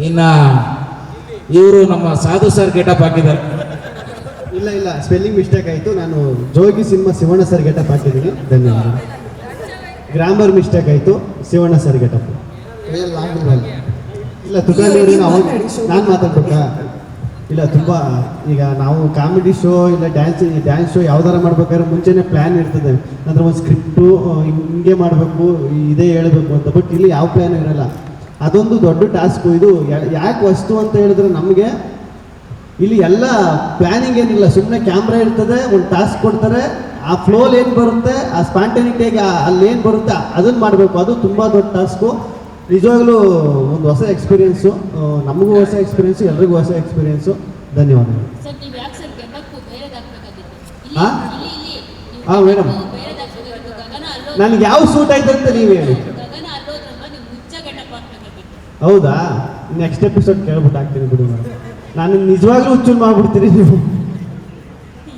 ಇನ್ನ ಇವರು ನಮ್ಮ ಸಾಧು ಸರ್ ಗೆಟಪ್ ಹಾಕಿದ್ದಾರೆ. ಇಲ್ಲ ಸ್ಪೆಲ್ಲಿಂಗ್ ಮಿಸ್ಟೇಕ್ ಆಯಿತು. ನಾನು ಜೋಗಿ ಸಿನಿಮಾ ಶಿವಣ್ಣ ಸರ್ ಗೆಟಪ್ ಹಾಕಿದ್ದೀನಿ. ಧನ್ಯವಾದ. ಗ್ರಾಮರ್ ಮಿಸ್ಟೇಕ್ ಆಯಿತು. ಶಿವಣ್ಣ ಸರ್ ಗೆಟಪ್ ಇಲ್ಲ. ತುಕಾಲಿ ಅವಾಗ ನಾನು ಮಾತಾಡ್ಬೇಕಾ? ಇಲ್ಲ, ತುಂಬ ಈಗ ನಾವು ಕಾಮಿಡಿ ಶೋ ಇಲ್ಲ ಡ್ಯಾನ್ಸ್ ಶೋ ಯಾವ್ದಾರ ಮಾಡ್ಬೇಕಾದ್ರೆ ಮುಂಚೆನೇ ಪ್ಲ್ಯಾನ್ ಇರ್ತದೆ. ಅಂದರೆ ಒಂದು ಸ್ಕ್ರಿಪ್ಟು ಹಿಂಗೆ ಮಾಡಬೇಕು, ಇದೇ ಹೇಳಬೇಕು ಅಂತ. ಬಟ್ ಇಲ್ಲಿ ಯಾವ ಪ್ಲ್ಯಾನ್ ಇರಲ್ಲ. ಅದೊಂದು ದೊಡ್ಡ ಟಾಸ್ಕು. ಇದು ಯಾಕೆ ವಸ್ತು ಅಂತ ಹೇಳಿದ್ರೆ ನಮಗೆ ಇಲ್ಲಿ ಎಲ್ಲ ಪ್ಲ್ಯಾನಿಂಗ್ ಏನಿಲ್ಲ. ಸುಮ್ಮನೆ ಕ್ಯಾಮ್ರಾ ಇರ್ತದೆ, ಒಂದು ಟಾಸ್ಕ್ ಕೊಡ್ತಾರೆ, ಆ ಫ್ಲೋಲ್ ಏನು ಬರುತ್ತೆ, ಆ ಸ್ಪಾಂಟೇನಿಟಿಯಾಗಿ ಅಲ್ಲಿ ಏನು ಬರುತ್ತೆ ಅದನ್ನು ಮಾಡಬೇಕು. ಅದು ತುಂಬ ದೊಡ್ಡ ಟಾಸ್ಕು. ನಿಜವಾಗ್ಲೂ ಒಂದು ಹೊಸ ಎಕ್ಸ್ಪೀರಿಯೆನ್ಸು, ನಮಗೂ ಹೊಸ ಎಕ್ಸ್ಪೀರಿಯೆನ್ಸು, ಎಲ್ರಿಗೂ ಹೊಸ ಎಕ್ಸ್ಪೀರಿಯೆನ್ಸು. ಧನ್ಯವಾದಗಳು. ಹಾಂ ಮೇಡಮ್, ನನಗೆ ಯಾವ ಸೂಟ್ ಆಯ್ತು ಅಂತ ನೀವು ಹೇಳಿ. ಹೌದಾ? ನೆಕ್ಸ್ಟ್ ಎಪಿಸೋಡ್ ಕೇಳ್ಬಿಟ್ಟು ಹಾಕ್ತೀನಿ ಬಿಡಿ ಮೇಡಮ್. ನಾನು ನಿಜವಾಗ್ಲೂ ಹುಚ್ಚು ಮಾಡ್ಬಿಡ್ತೀನಿ ನೀವು.